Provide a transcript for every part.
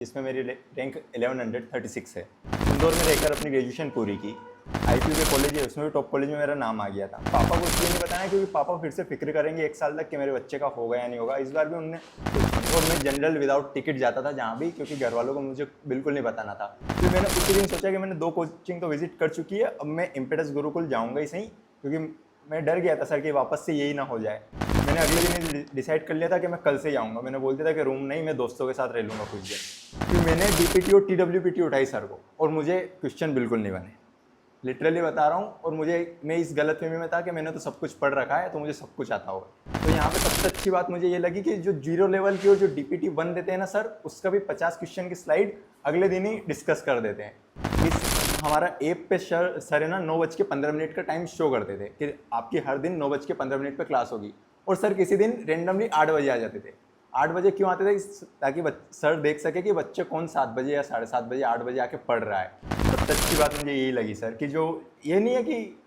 जिसमें मेरी रैंक 1136 है। इंदौर में रहकर अपनी ग्रेजुएशन पूरी की। आईपीयू के कॉलेज है, उसमें भी टॉप कॉलेज में मेरा नाम आ गया था। पापा को इसलिए नहीं बताया क्योंकि पापा फिर से फिक्र करेंगे 1 साल तक कि मेरे बच्चे का होगा या नहीं होगा। इस बार भी उनने और मैं जनरल विदाउट टिकट जाता था जहाँ भी, क्योंकि घर वालों को मुझे बिल्कुल नहीं बताना था। फिर मैंने उसी दिन सोचा कि मैंने 2 कोचिंग तो विजिट कर चुकी है, अब मैं इम्पेटस गुरुकुल जाऊँगा ही सही, क्योंकि मैं डर गया था सर कि वापस से यही ना हो जाए। मैंने अगले दिन डिसाइड कर लिया था कि मैं कल से ही आऊँगा। मैंने बोल दिया था कि रूम नहीं, मैं दोस्तों के साथ रह लूँगा कुछ दिन। फिर मैंने डीपीटी और टीडब्ल्यूपीटी उठाई सर को, और मुझे क्वेश्चन बिल्कुल नहीं बने। लिटरली बता रहा हूँ। और मैं इस गलतफहमी में था कि मैंने तो सब कुछ पढ़ रखा है तो मुझे सब कुछ आता होगा। तो यहाँ पे सबसे अच्छी बात मुझे ये लगी कि जो 0 लेवल की और जो डीपीटी 1 देते हैं ना सर, उसका भी 50 क्वेश्चन की स्लाइड अगले दिन ही डिस्कस कर देते हैं। हमारा ऐप पे सर है ना 9:15 का टाइम शो करते थे कि आपकी हर दिन 9:15 पे क्लास होगी। और सर किसी दिन रेंडमली 8 बजे आ जाते थे। 8 बजे क्यों आते थे? ताकि सर देख सके कि बच्चे कौन 7 बजे या 7:30 बजे 8 बजे आके पढ़ रहा है। सबसे अच्छी बात मुझे यही लगी सर कि जो ये नहीं है कि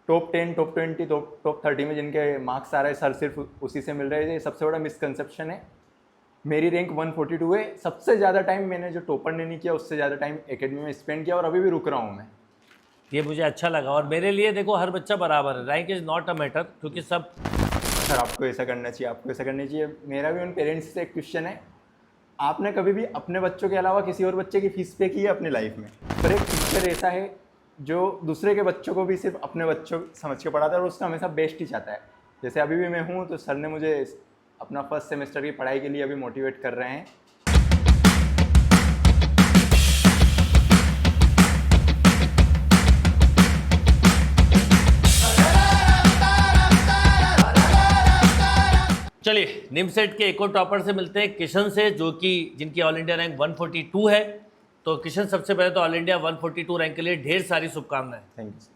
टॉप 10, टॉप 20, टॉप 30 में जिनके मार्क्स आ रहे हैं सर सिर्फ उसी से मिल रहे हैं। ये सबसे बड़ा मिसकंसेप्शन है। मेरी रैंक 142 है। सबसे ज़्यादा टाइम मैंने जो टॉपर ने नहीं किया उससे ज़्यादा टाइम एकेडमी में स्पेंड किया, और अभी भी रुक रहा हूँ मैं। ये मुझे अच्छा लगा। और मेरे लिए देखो, हर बच्चा बराबर है, rank is not a matter, क्योंकि सब सर आपको ऐसा करना चाहिए, आपको ऐसा करना चाहिए। मेरा भी उन पेरेंट्स से एक क्वेश्चन है, आपने कभी भी अपने बच्चों के अलावा किसी और बच्चे की फीस पे की है अपनी लाइफ में? पर एक टीचर ऐसा है जो दूसरे के बच्चों को भी सिर्फ अपने बच्चों समझ के पढ़ाता है और उसका हमेशा बेस्ट ही चाहता है। जैसे अभी भी मैं हूँ तो सर ने मुझे अपना फर्स्ट सेमेस्टर की पढ़ाई के लिए अभी मोटिवेट कर रहे हैं। चलिए निमसेट के एक और टॉपर से मिलते हैं, किशन से, जो कि जिनकी ऑल इंडिया रैंक 142 है। तो किशन, सबसे पहले तो ऑल इंडिया 142 रैंक के लिए ढेर सारी शुभकामनाएं। Thank you.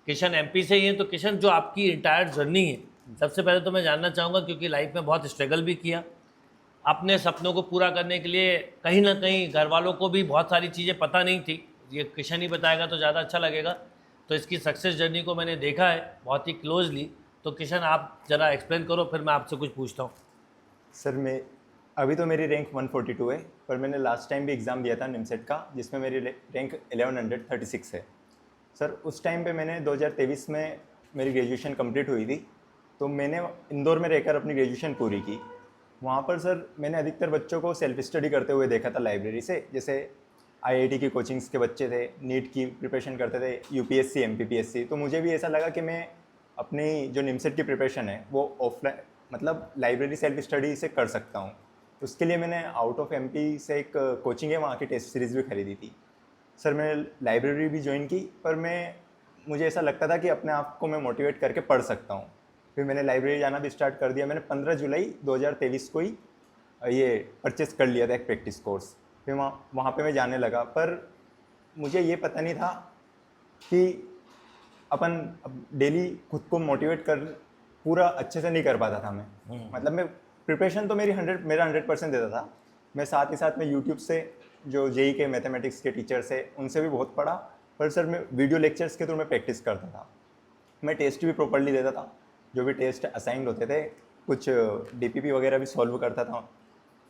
किशन एमपी से ही हैं। तो किशन, जो आपकी इंटायर जर्नी है, सबसे पहले तो मैं जानना चाहूँगा, क्योंकि लाइफ में बहुत स्ट्रगल भी किया, अपने सपनों को पूरा करने के लिए कहीं ना कहीं घर वालों को भी बहुत सारी चीज़ें पता नहीं थी। ये किशन ही बताएगा तो ज़्यादा अच्छा लगेगा। तो इसकी सक्सेस जर्नी को मैंने देखा है बहुत ही क्लोजली। तो किशन, आप ज़रा एक्सप्लेन करो, फिर मैं आपसे कुछ पूछता हूँ। सर मैं अभी तो मेरी रैंक 142 है, पर मैंने लास्ट टाइम भी एग्ज़ाम दिया था निमसेट का, जिसमें मेरी रैंक 1136 है। सर उस टाइम पे मैंने 2023 में मेरी ग्रेजुएशन कंप्लीट हुई थी, तो मैंने इंदौर में रहकर अपनी ग्रेजुएशन पूरी की। वहाँ पर सर मैंने अधिकतर बच्चों को सेल्फ स्टडी करते हुए देखा था लाइब्रेरी से। जैसे आईआईटी की कोचिंग्स के बच्चे थे, नीट की प्रिपरेशन करते थे, यूपीएससी एमपीपीएससी। तो मुझे भी ऐसा लगा कि मैं अपनी जो निमसेट की प्रिपरेशन है वो ऑफलाइन, मतलब लाइब्रेरी सेल्फ स्टडी से कर सकता हूँ। उसके लिए मैंने आउट ऑफ एमपी से एक कोचिंग है, वहाँ की टेस्ट सीरीज़ भी खरीदी थी। सर मैंने लाइब्रेरी भी ज्वाइन की, पर मुझे ऐसा लगता था कि अपने आप को मैं मोटिवेट करके पढ़ सकता हूँ। फिर मैंने लाइब्रेरी जाना भी स्टार्ट कर दिया। मैंने 15 जुलाई 2023 को ही ये परचेस कर लिया था एक प्रैक्टिस कोर्स। फिर वहाँ पे मैं जाने लगा, पर मुझे ये पता नहीं था कि अपन अब डेली खुद को मोटिवेट कर पूरा अच्छे से नहीं कर पाता था मैं। मतलब मैं प्रिपरेशन तो मेरा 100% देता था। मैं साथ ही साथ में यूट्यूब से जो जेई के मैथमेटिक्स के टीचर्स है उनसे भी बहुत पढ़ा, पर सर मैं वीडियो लेक्चर्स के थ्रू मैं प्रैक्टिस करता था। मैं टेस्ट भी प्रॉपर्ली देता था, जो भी टेस्ट असाइंड होते थे, कुछ डीपीपी वगैरह भी सॉल्व करता था।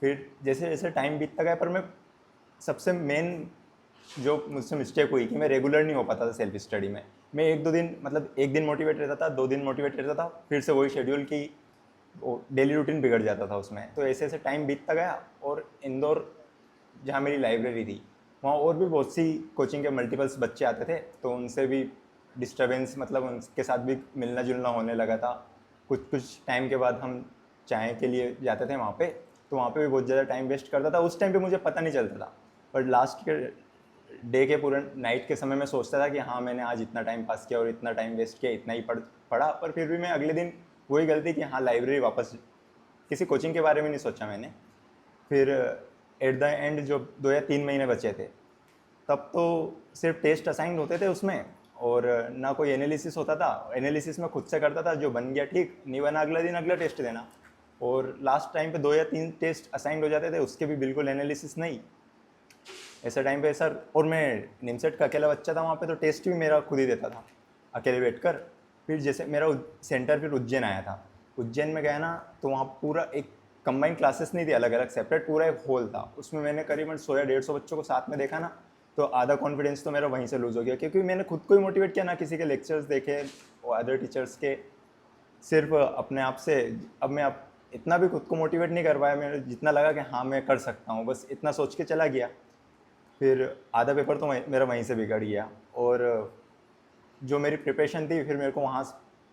फिर जैसे जैसे टाइम बीतता गया, पर मैं सबसे मेन जो मुझसे मिस्टेक हुई कि मैं रेगुलर नहीं हो पाता था सेल्फ स्टडी में। मैं 1-2 दिन, मतलब 1 दिन मोटिवेट रहता था, 2 दिन मोटिवेट रहता था, फिर से वही शेड्यूल की वो डेली रूटीन बिगड़ जाता था उसमें। तो ऐसे ऐसे टाइम बीतता गया, और इंदौर जहाँ मेरी लाइब्रेरी थी वहाँ और भी बहुत सी कोचिंग के मल्टीपल्स बच्चे आते थे, तो उनसे भी डिस्टर्बेंस, मतलब उनके साथ भी मिलना जुलना होने लगा था। कुछ टाइम के बाद हम चाय के लिए जाते थे वहाँ पे, तो वहाँ पे भी बहुत ज़्यादा टाइम वेस्ट करता था। उस टाइम पे मुझे पता नहीं चलता था, पर लास्ट के डे के पूरे नाइट के समय में सोचता था कि हाँ मैंने आज इतना टाइम पास किया और इतना टाइम वेस्ट किया, इतना ही पढ़ा। पर फिर भी मैं अगले दिन वही गलती कि हाँ लाइब्रेरी वापस, किसी कोचिंग के बारे में नहीं सोचा मैंने। फिर एट द एंड जो 2 या 3 महीने बचे थे, तब तो सिर्फ टेस्ट असाइंड होते थे उसमें, और ना कोई एनालिसिस होता था। एनालिसिस में खुद से करता था, जो बन गया ठीक, नहीं बना अगला दिन अगला टेस्ट देना। और लास्ट टाइम पे 2 या 3 टेस्ट असाइंड हो जाते थे, उसके भी बिल्कुल एनालिसिस नहीं। ऐसे टाइम पे सर, और मैं निमसेट का अकेला बच्चा था वहाँ पे, तो टेस्ट भी मेरा खुद ही देता था अकेले बैठकर। फिर जैसे मेरा सेंटर फिर उज्जैन आया था। उज्जैन में गया ना, तो वहाँ पूरा एक कंबाइंड क्लासेस नहीं थी अलग अलग सेपरेट, पूरा एक हॉल था, उसमें मैंने करीबन 100 या 150 बच्चों को साथ में देखा ना, तो आधा कॉन्फिडेंस तो मेरा वहीं से लूज़ हो गया, क्योंकि मैंने खुद को ही मोटिवेट किया ना, किसी के लेक्चर्स देखे और अदर टीचर्स के, सिर्फ अपने आप से। अब मैं अब इतना भी खुद को मोटिवेट नहीं कर पाया, मैंने जितना लगा कि हाँ मैं कर सकता हूँ, बस इतना सोच के चला गया। फिर आधा पेपर तो मेरा वहीं से बिगड़ गया, और जो मेरी प्रिपरेशन थी फिर मेरे को वहाँ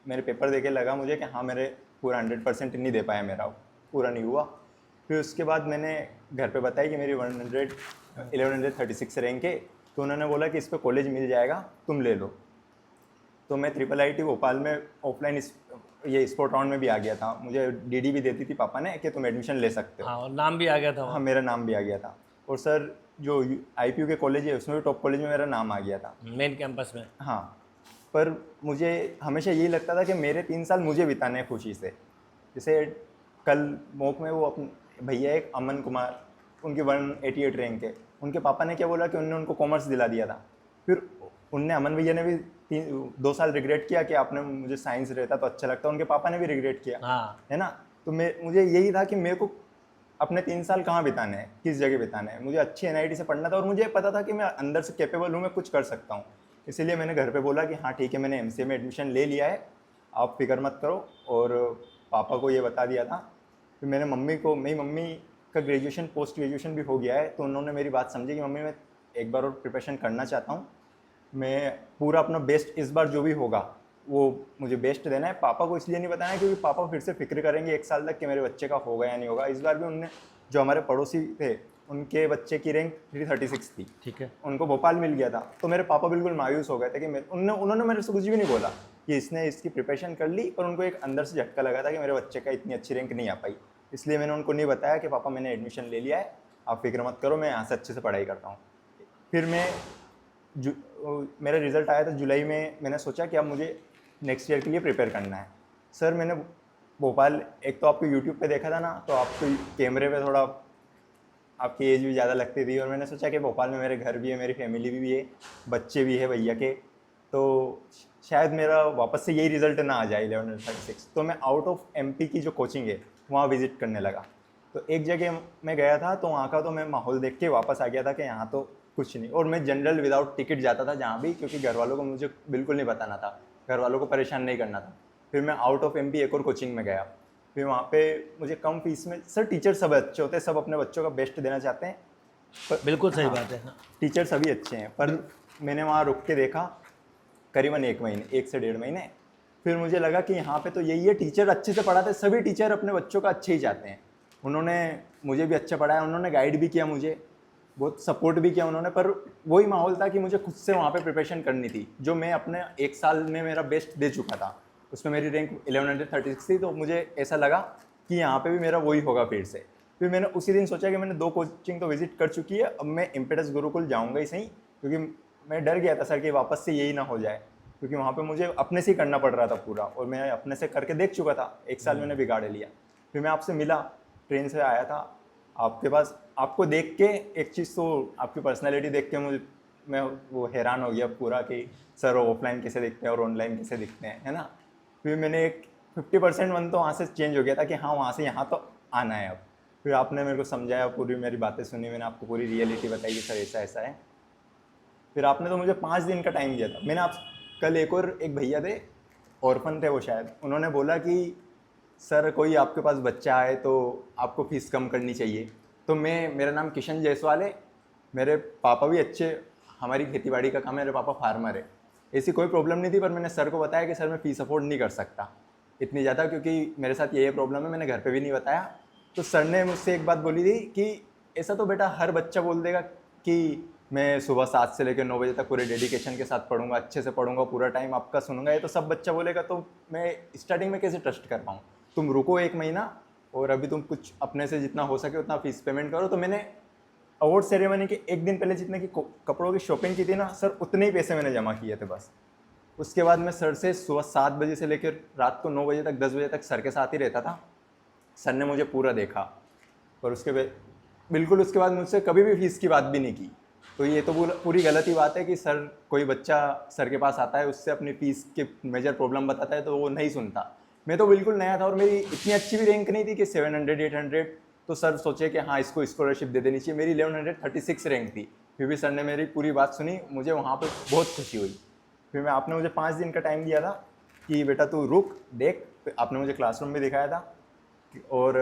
मेरे पेपर देके लगा मुझे कि हाँ मेरे पूरा 100% नहीं दे पाया, मेरा पूरा नहीं हुआ। फिर उसके बाद मैंने घर पे बताया कि मेरी 1136 रैंक है, तो उन्होंने बोला कि इस पर कॉलेज मिल जाएगा, तुम ले लो। तो मैं IIIT भोपाल में ऑफलाइन ये स्पोर्ट राउंड में भी आ गया था, मुझे DD भी देती थी पापा ने कि तुम एडमिशन ले सकते हो। हाँ, और नाम भी आ गया था हाँ वहाँ। मेरा नाम भी आ गया था, और सर जो IPU के कॉलेज है उसमें भी टॉप कॉलेज में मेरा नाम आ गया था। मेन कैंपस में। हाँ, पर मुझे हमेशा यही लगता था कि मेरे 3 साल मुझे बिताने हैं खुशी से। जैसे कल मॉक में वो अपने भैया एक अमन कुमार, उनकी 188 रैंक है, उनके पापा ने क्या बोला कि उनने उनको कॉमर्स दिला दिया था। फिर उनने, अमन भैया ने भी 2 साल रिग्रेट किया कि आपने मुझे साइंस रहता तो अच्छा लगता, उनके पापा ने भी रिग्रेट किया, हाँ, है ना। तो मुझे यही था कि मेरे को अपने 3 साल कहाँ बिताने हैं, किस जगह बिताने हैं। मुझे अच्छी NIT से पढ़ना था, और मुझे पता था कि मैं अंदर से कैपेबल हूँ, मैं कुछ कर सकता हूँ। इसीलिए मैंने घर पे बोला कि हाँ ठीक है, मैंने MCA में एडमिशन ले लिया है, आप फिक्र मत करो, और पापा को ये बता दिया था। फिर मैंने मम्मी को, मेरी मम्मी का ग्रेजुएशन पोस्ट ग्रेजुएशन भी हो गया है, तो उन्होंने मेरी बात समझी कि मम्मी मैं एक बार और प्रिपरेशन करना चाहता हूँ, मैं पूरा अपना बेस्ट इस बार जो भी होगा वो मुझे बेस्ट देना है। पापा को इसलिए नहीं बताना है क्योंकि पापा फिर से फिक्र करेंगे 1 साल तक कि मेरे बच्चे का होगा या नहीं होगा। इस बार भी उनने, जो हमारे पड़ोसी थे, उनके बच्चे की रैंक 336 थी, ठीक है। उनको भोपाल मिल गया था, तो मेरे पापा बिल्कुल मायूस हो गए थे कि उन्होंने मेरे से कुछ भी नहीं बोला कि इसने इसकी प्रिपरेशन कर ली, पर उनको एक अंदर से झटका लगा था कि मेरे बच्चे का इतनी अच्छी रैंक नहीं आ पाई। इसलिए मैंने उनको नहीं बताया कि पापा मैंने एडमिशन ले लिया है, आप फिक्र मत करो, मैं यहाँ से अच्छे से पढ़ाई करता हूँ। फिर मेरा रिज़ल्ट आया था जुलाई में, मैंने सोचा कि अब मुझे नेक्स्ट ईयर के लिए प्रिपेयर करना है। सर मैंने भोपाल, एक तो आपको यूट्यूब पे देखा था ना, तो आपको कैमरे पे थोड़ा आपकी एज भी ज़्यादा लगती थी, और मैंने सोचा कि भोपाल में मेरे घर भी है, मेरी फैमिली भी है, बच्चे भी है भैया के, तो शायद मेरा वापस से यही रिज़ल्ट ना आ जाए 1136। तो मैं आउट ऑफ MP की जो कोचिंग है वहाँ विज़िट करने लगा। तो एक जगह मैं गया था, तो वहाँ का तो मैं माहौल देख के वापस आ गया था कि यहाँ तो कुछ नहीं। और मैं जनरल विदाउट टिकट जाता था जहाँ भी, क्योंकि घर वालों को मुझे बिल्कुल नहीं बताना था, घर वालों को परेशान नहीं करना था। फिर मैं आउट ऑफ MP एक और कोचिंग में गया, फिर वहाँ पे मुझे कम फीस में, सर टीचर सब अच्छे होते हैं, सब अपने बच्चों का बेस्ट देना चाहते हैं, पर बिल्कुल सही हाँ, बात है। हाँ। टीचर सभी अच्छे हैं। पर मैंने वहाँ रुक के देखा करीबन 1 महीने, 1 से 1.5 महीने, फिर मुझे लगा कि यहाँ पे तो यही है, टीचर अच्छे से पढ़ाते, सभी टीचर अपने बच्चों का अच्छे ही चाहते हैं। उन्होंने मुझे भी अच्छा पढ़ाया, उन्होंने गाइड भी किया, मुझे बहुत सपोर्ट भी किया उन्होंने। पर वही माहौल था कि मुझे खुद से वहाँ पे प्रिपरेशन करनी थी, जो मैं अपने 1 साल में मेरा बेस्ट दे चुका था, उसमें मेरी रैंक 1136 थी। तो मुझे ऐसा लगा कि यहाँ पे भी मेरा वही होगा फिर से। फिर मैंने उसी दिन सोचा कि मैंने 2 कोचिंग तो विजिट कर चुकी है, अब मैं इम्पेटस गुरुकुल जाऊँगा ही सही, क्योंकि मैं डर गया था सर कि वापस से यही ना हो जाए, क्योंकि वहाँ पे मुझे अपने से ही करना पड़ रहा था पूरा, और मैं अपने से करके देख चुका था, 1 साल मैंने बिगाड़ लिया। फिर मैं आपसे मिला, ट्रेन से आया था आपके पास, आपको देख के एक चीज़ तो आपकी पर्सनैलिटी देख के मैं वो हैरान हो गया पूरा कि सर ऑफलाइन कैसे दिखते हैं और ऑनलाइन कैसे दिखते हैं, है ना। फिर मैंने एक 50% मन तो वहाँ से चेंज हो गया था कि हाँ वहाँ से यहाँ तो आना है अब। फिर आपने मेरे को समझाया, पूरी मेरी बातें सुनी, मैंने आपको पूरी रियलिटी बताई कि सर ऐसा ऐसा है। फिर आपने तो मुझे 5 दिन का टाइम दिया था। मैंने आप कल एक भैया थे, ऑर्फन थे वो शायद, उन्होंने बोला कि सर कोई आपके पास बच्चा आए तो आपको फ़ीस कम करनी चाहिए। तो मेरा नाम किशन जायसवाल है, मेरे पापा भी अच्छे, हमारी खेतीबाड़ी का काम है, मेरे पापा फार्मर है, ऐसी कोई प्रॉब्लम नहीं थी। पर मैंने सर को बताया कि सर मैं फ़ीस अफोर्ड नहीं कर सकता इतनी ज़्यादा, क्योंकि मेरे साथ ये प्रॉब्लम है, मैंने घर पे भी नहीं बताया। तो सर ने मुझसे एक बात बोली थी कि ऐसा तो बेटा हर बच्चा बोल देगा कि मैं सुबह 7 से लेकर 9 बजे तक पूरे डेडिकेशन के साथ पढ़ूंगा, अच्छे से पढ़ूंगा, पूरा टाइम आपका सुनूंगा, ये तो सब बच्चा बोलेगा, तो मैं स्टार्टिंग में कैसे ट्रस्ट कर पाऊँ। तुम रुको 1 महीना, और अभी तुम कुछ अपने से जितना हो सके उतना फ़ीस पेमेंट करो। तो मैंने अवार्ड सेरेमनी के 1 दिन पहले जितने की कपड़ों की शॉपिंग की थी ना सर, उतने ही पैसे मैंने जमा किए थे बस। उसके बाद मैं सर से सुबह 7 बजे से लेकर रात को 9 बजे तक, 10 बजे तक सर के साथ ही रहता था। सर ने मुझे पूरा देखा, और बिल्कुल उसके बाद मुझसे कभी भी फ़ीस की बात भी नहीं की। तो ये तो पूरी गलत ही बात है कि सर, कोई बच्चा सर के पास आता है, उससे अपनी फ़ीस के मेजर प्रॉब्लम बताता है तो वो नहीं सुनता। मैं तो बिल्कुल नया था और मेरी इतनी अच्छी भी रैंक नहीं थी कि 700 800, तो सर सोचे कि हाँ इसको स्कॉलरशिप दे देनी चाहिए। मेरी 1136 रैंक थी, फिर भी सर ने मेरी पूरी बात सुनी, मुझे वहाँ पे बहुत खुशी हुई। फिर मैं आपने मुझे 5 दिन का टाइम दिया था कि बेटा तू रुक देख, फिर आपने मुझे क्लासरूम भी दिखाया था और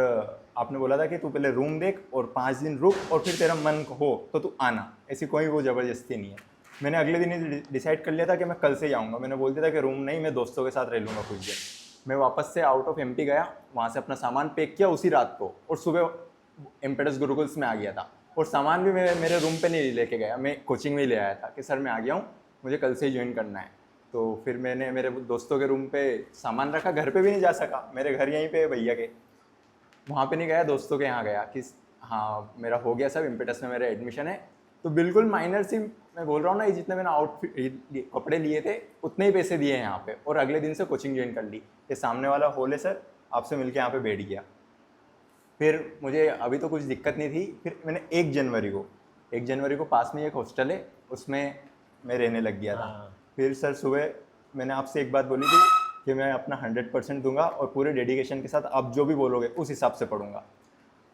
आपने बोला था कि तू पहले रूम देख और 5 दिन रुक और फिर तेरा मन हो तो तू आना, ऐसी कोई वो ज़बरदस्ती नहीं है। मैंने अगले दिन ही डिसाइड कर लिया था कि मैं कल से ही आऊँगा। मैंने बोल दिया था कि रूम नहीं, मैं दोस्तों के साथ रह लूँगा कुछ दिन। मैं वापस से आउट ऑफ एमपी गया, वहाँ से अपना सामान पैक किया उसी रात को और सुबह इम्पेटस गुरुकुल्स में आ गया था। और सामान भी मैं मेरे रूम पे नहीं लेके गया, मैं कोचिंग में ही ले आया था कि सर मैं आ गया हूँ, मुझे कल से ही ज्वाइन करना है। तो फिर मैंने मेरे दोस्तों के रूम पे सामान रखा, घर पे भी नहीं जा सका, मेरे घर यहीं पे भैया के, वहाँ पे नहीं गया, दोस्तों के यहाँ गया कि हाँ मेरा हो गया सब, इम्पेटस में मेरा एडमिशन है। तो बिल्कुल माइनर सी मैं बोल रहा हूँ ना, ये जितने मैंने आउटफिट कपड़े लिए थे उतने ही पैसे दिए हैं यहाँ पे, और अगले दिन से कोचिंग ज्वाइन कर ली। ये सामने वाला हॉल है सर, आपसे मिलके यहाँ पे बैठ गया। फिर मुझे अभी तो कुछ दिक्कत नहीं थी। फिर मैंने 1 जनवरी को पास में एक हॉस्टल है, उसमें मैं रहने लग गया था। हाँ। फिर सर सुबह मैंने आपसे एक बात बोली थी कि मैं अपना 100% दूंगा और पूरे डेडिकेशन के साथ आप जो भी बोलोगे उस हिसाब से पढ़ूंगा।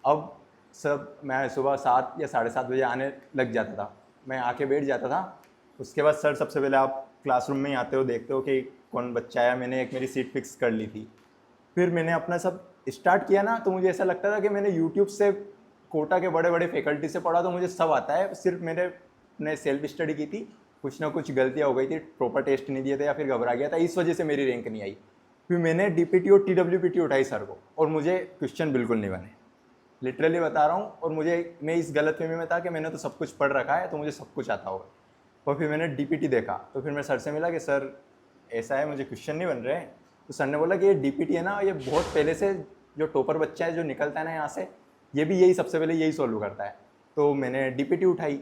अब सब मैं सुबह 7 या 7:30 बजे आने लग जाता था, मैं आके बैठ जाता था। उसके बाद सर सबसे पहले आप क्लासरूम में ही आते हो, देखते हो कि कौन बच्चा आया, मैंने एक मेरी सीट फिक्स कर ली थी। फिर मैंने अपना सब स्टार्ट किया ना, तो मुझे ऐसा लगता था कि मैंने यूट्यूब से कोटा के बड़े बड़े फैकल्टी से पढ़ा तो मुझे सब आता है। सिर्फ मैंने सेल्फ स्टडी की थी, कुछ ना कुछ गलतियाँ हो गई थी, प्रॉपर टेस्ट नहीं दिए थे या फिर घबरा गया था, इस वजह से मेरी रैंक नहीं आई। फिर मैंने डीपीटी और टीडब्ल्यूपीटी उठाई सर को, और मुझे क्वेश्चन बिल्कुल नहीं बने, लिटरली बता रहा हूँ। और मैं इस गलतफहमी में था कि मैंने तो सब कुछ पढ़ रखा है तो मुझे सब कुछ आता होगा। और फिर मैंने डीपीटी देखा, तो फिर मैं सर से मिला कि सर ऐसा है, मुझे क्वेश्चन नहीं बन रहे हैं। तो सर ने बोला कि ये डीपीटी है ना, ये बहुत पहले से जो टॉपर बच्चा है जो निकलता है ना यहाँ से, ये भी यही सबसे पहले यही सॉल्व करता है। तो मैंने डीपीटी उठाई।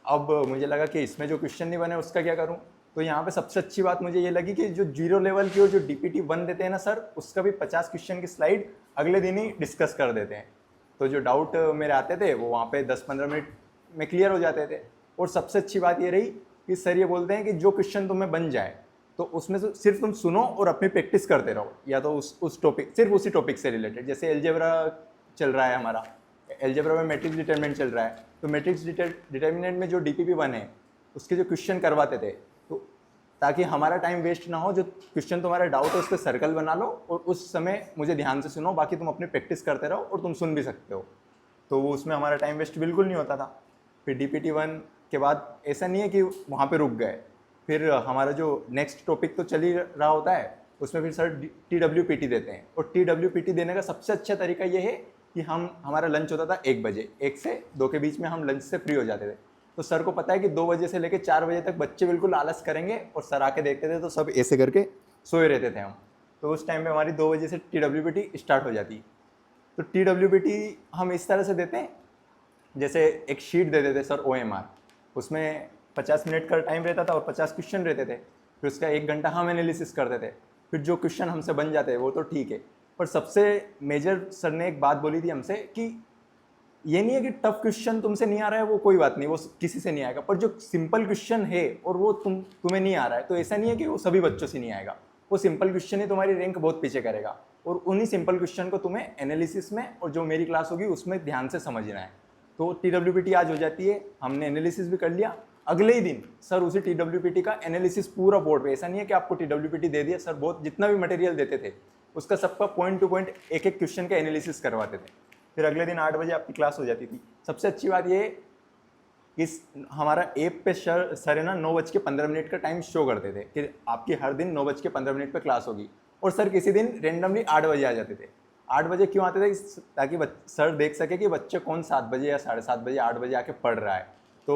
अब मुझे लगा कि इसमें जो क्वेश्चन नहीं बने उसका क्या करूँ। तो यहाँ पे सबसे अच्छी बात मुझे ये लगी कि जो 0 लेवल की और जो डीपीटी 1 देते हैं ना सर, उसका भी 50 क्वेश्चन की स्लाइड अगले दिन ही डिस्कस कर देते हैं। तो जो डाउट मेरे आते थे वो वहाँ पे 10-15 मिनट में क्लियर हो जाते थे। और सबसे अच्छी बात ये रही कि सर ये बोलते हैं कि जो क्वेश्चन तुम्हें बन जाए तो उसमें से सिर्फ तुम सुनो और अपनी प्रैक्टिस करते रहो, या तो उस टॉपिक, सिर्फ उसी टॉपिक से रिलेटेड। जैसे एलजेब्रा चल रहा है हमारा, एलजेब्रा में मैट्रिक्स डिटरमिनेंट चल रहा है, तो मैट्रिक्स डिटरमिनेंट में जो डीपीपी 1 है उसके जो क्वेश्चन करवाते थे, तो ताकि हमारा टाइम वेस्ट ना हो, जो क्वेश्चन तुम्हारा डाउट है उस पर सर्कल बना लो और उस समय मुझे ध्यान से सुनो, बाकी तुम अपनी प्रैक्टिस करते रहो और तुम सुन भी सकते हो। तो वो उसमें हमारा टाइम वेस्ट बिल्कुल नहीं होता था। फिर डीपीटी 1 के बाद ऐसा नहीं है कि वहाँ पे रुक गए, फिर हमारा जो नेक्स्ट टॉपिक तो चल ही रहा होता है, उसमें फिर सर टीडब्ल्यूपीटी देते हैं। और टीडब्ल्यूपीटी देने का सबसे अच्छा तरीका ये है कि हमारा लंच होता था 1 बजे, 1 से 2 के बीच में हम लंच से फ्री हो जाते थे। तो सर को पता है कि 2 बजे से लेकर 4 बजे तक बच्चे बिल्कुल आलस करेंगे, और सर आके देखते थे तो सब ऐसे करके सोए रहते थे हम। तो उस टाइम पे हमारी 2 बजे से टीडब्ल्यूपीटी स्टार्ट हो जाती। तो टीडब्ल्यूपीटी हम इस तरह से देते हैं, जैसे एक शीट दे देते सर OMR, उसमें 50 मिनट का टाइम रहता था और 50 क्वेश्चन रहते थे। फिर उसका 1 घंटा हम एनालिसिस करते थे। फिर जो क्वेश्चन हमसे बन जाते वो तो ठीक है, पर सबसे मेजर सर ने एक बात बोली थी हमसे कि ये नहीं है कि टफ क्वेश्चन तुमसे नहीं आ रहा है वो कोई बात नहीं, वो किसी से नहीं आएगा, पर जो सिंपल क्वेश्चन है और वो तुम्हें नहीं आ रहा है, तो ऐसा नहीं है कि वो सभी बच्चों से नहीं आएगा, वो सिंपल क्वेश्चन ही तुम्हारी रैंक बहुत पीछे करेगा। और उन्हीं सिंपल क्वेश्चन को तुम्हें एनालिसिस में और जो मेरी क्लास होगी उसमें ध्यान से समझना है। तो टीडब्ल्यूपीटी आज हो जाती है, हमने एनालिसिस भी कर लिया। अगले ही दिन सर उसी टीडब्ल्यूपीटी का एनालिसिस पूरा बोर्ड पे, ऐसा नहीं है कि आपको टीडब्ल्यूपीटी दे दिया, सर बहुत जितना भी मटेरियल देते थे उसका सबका पॉइंट टू पॉइंट एक एक क्वेश्चन का एनालिसिस करवाते थे। फिर अगले दिन 8 बजे आपकी क्लास हो जाती थी। सबसे अच्छी बात ये इस हमारा ऐप पे सर है ना 9:15 का टाइम शो करते थे कि आपकी हर दिन 9:15 पे क्लास होगी, और सर किसी दिन रेंडमली 8 बजे आ जाते थे। 8 बजे क्यों आते थे? ताकि सर देख सके कि बच्चे कौन 7 बजे या 7:30 बजे 8 बजे आके पढ़ रहा है। तो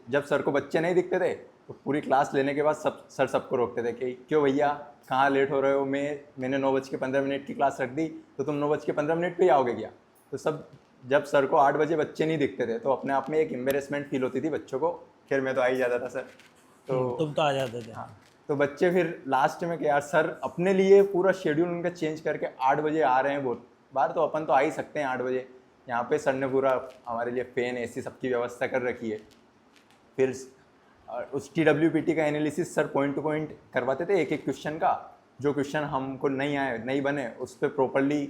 जब सर को बच्चे नहीं दिखते थे तो पूरी क्लास लेने के बाद सर सबको रोकते थे कि क्यों भैया कहाँ लेट हो रहे हो, मैंने 9:15 की क्लास रख दी तो तुम 9:15 पे ही आओगे क्या? तो सब जब सर को 8 बजे बच्चे नहीं दिखते थे तो अपने आप में एक एम्बेरसमेंट फील होती थी बच्चों को। खैर मैं तो आ ही जाता था सर। तो तुम तो आ जाते थे। हाँ, तो बच्चे फिर लास्ट में कि यार सर अपने लिए पूरा शेड्यूल उनका चेंज करके 8 बजे आ रहे हैं, बहुत बार तो अपन तो आ ही सकते हैं 8 बजे। यहाँ पे सर ने पूरा हमारे लिए फैन AC सबकी व्यवस्था कर रखी है। फिर उस TWPT का analysis sir point two point करवाते थे एक एक क्वेश्चन का। जो क्वेश्चन हमको नहीं आए, नहीं बने, उस पर प्रॉपरली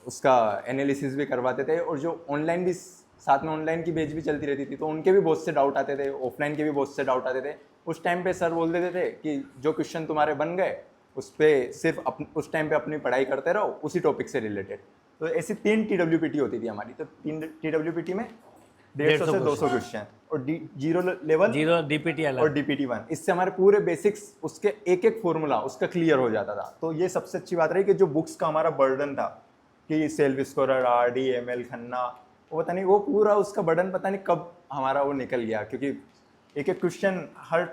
उसका एनालिसिस भी करवाते थे। और जो ऑनलाइन भी साथ में ऑनलाइन की बैच भी चलती रहती थी, तो उनके भी बहुत से डाउट आते थे, ऑफलाइन के भी बहुत से डाउट आते थे। उस टाइम पे सर बोल देते थे कि जो क्वेश्चन तुम्हारे बन गए उस पर सिर्फ उस टाइम पे अपनी पढ़ाई करते रहो उसी टॉपिक से रिलेटेड। तो ऐसी 3 TWPT होती थी हमारी। तो 3 TWPT में 150 से 200 क्वेश्चन, और जीरो लेवल, 0 DPT और अलग। DPT 1। इससे हमारे पूरे बेसिक्स, उसके एक एक फॉर्मूला उसका क्लियर हो जाता था। तो ये सबसे अच्छी बात रही कि जो बुक्स का हमारा बर्डन था कि self scorer, RD, ML, Khanna, वो पता नहीं, वो पूरा उसका बर्डन पता नहीं कब हमारा वो निकल गया। क्योंकि एक एक क्वेश्चन हर,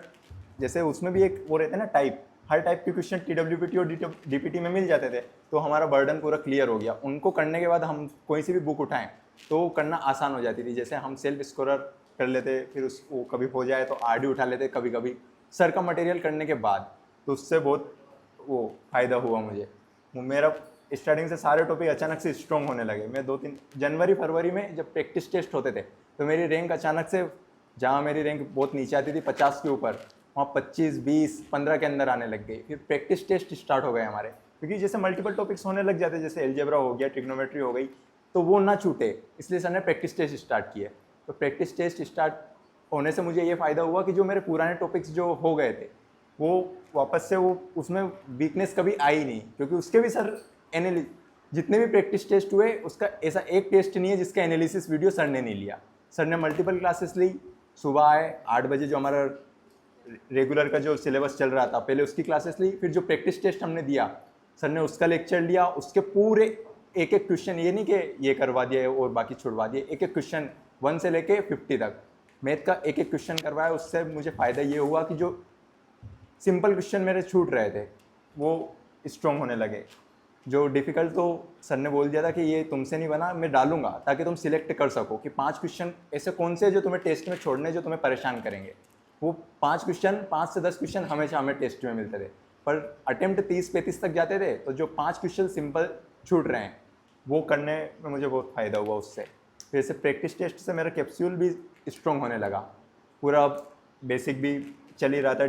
जैसे उसमें भी एक वो रहते हैं ना टाइप, हर टाइप के क्वेश्चन TWPT और DPT में मिल जाते थे। तो हमारा बर्डन पूरा क्लियर हो गया। उनको करने के बाद हम कोई सी भी बुक उठाएं तो करना आसान हो जाती थी। जैसे हम सेल्फ स्कोरर कर लेते, फिर उस वो कभी हो जाए तो RD उठा लेते कभी कभी सर का मटेरियल करने के बाद। तो उससे बहुत वो फ़ायदा हुआ मुझे। मेरा स्टार्टिंग से सारे टॉपिक अचानक से स्ट्रॉन्ग होने लगे। मैं 2-3 जनवरी फरवरी में जब प्रैक्टिस टेस्ट होते थे तो मेरी रैंक अचानक से, जहाँ मेरी रैंक बहुत नीचे आती थी 50 के ऊपर, वहाँ 25, 20, 15 के अंदर आने लग गई। फिर प्रैक्टिस टेस्ट स्टार्ट हो गए हमारे, क्योंकि जैसे मल्टीपल टॉपिक्स होने लग जाते, जैसे एलजेब्रा हो गया, ट्रिग्नोमेट्री हो गई, तो वो ना छूटे, इसलिए सर ने प्रैक्टिस टेस्ट स्टार्ट किए। तो प्रैक्टिस टेस्ट स्टार्ट होने से मुझे ये फ़ायदा हुआ कि जो मेरे पुराने टॉपिक्स जो हो गए थे वो वापस से वो उसमें वीकनेस कभी आई नहीं। क्योंकि उसके भी सर जितने भी प्रैक्टिस टेस्ट हुए उसका ऐसा एक टेस्ट नहीं है जिसका एनालिसिस वीडियो सर ने नहीं लिया। सर ने मल्टीपल क्लासेस ली। सुबह आए 8 बजे, जो हमारा रेगुलर का जो सिलेबस चल रहा था पहले उसकी क्लासेस ली, फिर जो प्रैक्टिस टेस्ट हमने दिया सर ने उसका लेक्चर लिया। उसके पूरे एक एक क्वेश्चन, ये नहीं कि ये करवा दिए और बाकी छुड़वा दिए, एक एक क्वेश्चन 1 से लेके 50 तक मैथ का एक एक क्वेश्चन करवाया। उससे मुझे फ़ायदा ये हुआ कि जो सिंपल क्वेश्चन मेरे छूट रहे थे वो स्ट्रॉन्ग होने लगे। जो डिफ़िकल्ट तो सर ने बोल दिया था कि ये तुमसे नहीं बना, मैं डालूंगा ताकि तुम सिलेक्ट कर सको कि 5 क्वेश्चन ऐसे कौन से जो तुम्हें टेस्ट में छोड़ने, जो तुम्हें परेशान करेंगे। वो 5 क्वेश्चन, 5 से 10 क्वेश्चन हमेशा हमें टेस्ट में मिलते थे, पर अटेम्प्ट 30-35 तक जाते थे। तो जो 5 क्वेश्चन सिंपल छूट रहे हैं वो करने में मुझे बहुत फ़ायदा हुआ उससे। फिर से प्रैक्टिस टेस्ट से मेरा कैप्सूल भी स्ट्रॉन्ग होने लगा। पूरा बेसिक भी चल ही रहा था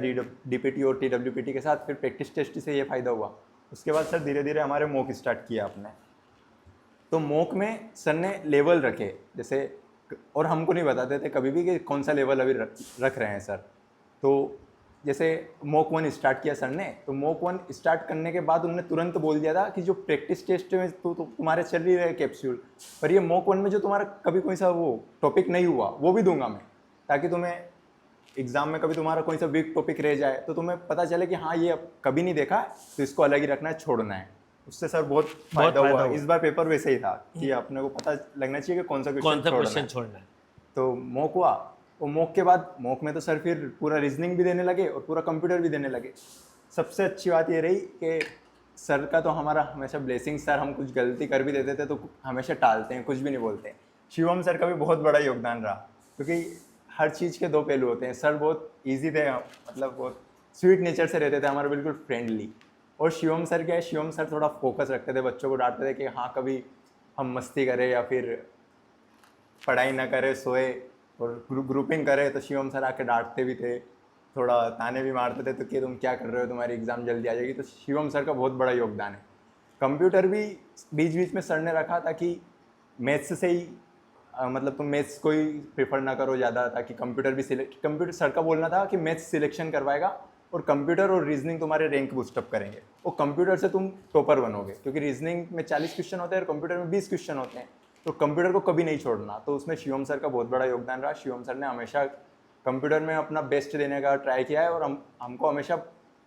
DPT और TWPT के साथ। फिर प्रैक्टिस टेस्ट से ये फ़ायदा हुआ। उसके बाद सर धीरे धीरे हमारे मॉक स्टार्ट किया आपने। तो मॉक में सर ने लेवल रखे जैसे, और हमको नहीं बताते थे कभी भी कि कौन सा लेवल अभी रख रहे हैं सर। तो जैसे मॉक 1 स्टार्ट किया सर ने, तो मॉक 1 स्टार्ट करने के बाद उन्होंने तुरंत बोल दिया था कि जो प्रैक्टिस टेस्ट में तो तुम्हारे चल ही रहे कैप्सूल, पर ये मॉक 1 में जो तुम्हारा कभी कोई सा वो टॉपिक नहीं हुआ वो भी दूंगा मैं, ताकि तुम्हें एग्जाम में कभी तुम्हारा कोई सा वीक टॉपिक रह जाए तो तुम्हें पता चले कि हाँ ये कभी नहीं देखा तो इसको अलग ही रखना है, छोड़ना है। उससे सर बहुत फायदा हुआ। इस बार पेपर वैसे ही था कि अपने को पता लगना चाहिए कि कौन सा क्वेश्चन छोड़ना है। तो मॉक हुआ। और मॉक के बाद, मॉक में तो सर फिर पूरा रीजनिंग भी देने लगे और पूरा कंप्यूटर भी देने लगे। सबसे अच्छी बात ये रही कि सर का तो हमारा हमेशा ब्लेसिंग। सर हम कुछ गलती कर भी देते थे तो हमेशा टालते हैं, कुछ भी नहीं बोलते। शिवम सर का भी बहुत बड़ा योगदान रहा, क्योंकि हर चीज़ के 2 पहलू होते हैं। सर बहुत इजी थे, मतलब बहुत स्वीट नेचर से रहते थे हमारे, बिल्कुल फ्रेंडली। और शिवम सर क्या है, शिवम सर थोड़ा फोकस रखते थे, बच्चों को डांटते थे कि हाँ कभी हम मस्ती करें या फिर पढ़ाई ना करें, सोए और ग्रुपिंग करें तो शिवम सर आके डांटते भी थे, थोड़ा ताने भी मारते थे तो कि तुम क्या कर रहे हो, तुम्हारी एग्ज़ाम जल्दी आ जाएगी। तो शिवम सर का बहुत बड़ा योगदान है। कंप्यूटर भी बीच बीच में सर ने रखा ताकि मैथ्स से ही मतलब तुम मैथ्स को ही प्रेफर ना करो ज़्यादा, ताकि कंप्यूटर भी कंप्यूटर सर का बोलना था कि मैथ्स सिलेक्शन करवाएगा और कंप्यूटर और रीजनिंग तुम्हारे रैंक बूस्टअप करेंगे। और कंप्यूटर से तुम टॉपर बनोगे, क्योंकि रीजनिंग में 40 क्वेश्चन होते हैं और कंप्यूटर में 20 क्वेश्चन होते हैं। तो कंप्यूटर को कभी नहीं छोड़ना। तो उसमें शिवम सर का बहुत बड़ा योगदान रहा। शिवम सर ने हमेशा कंप्यूटर में अपना बेस्ट देने का ट्राई किया है और हमको हमेशा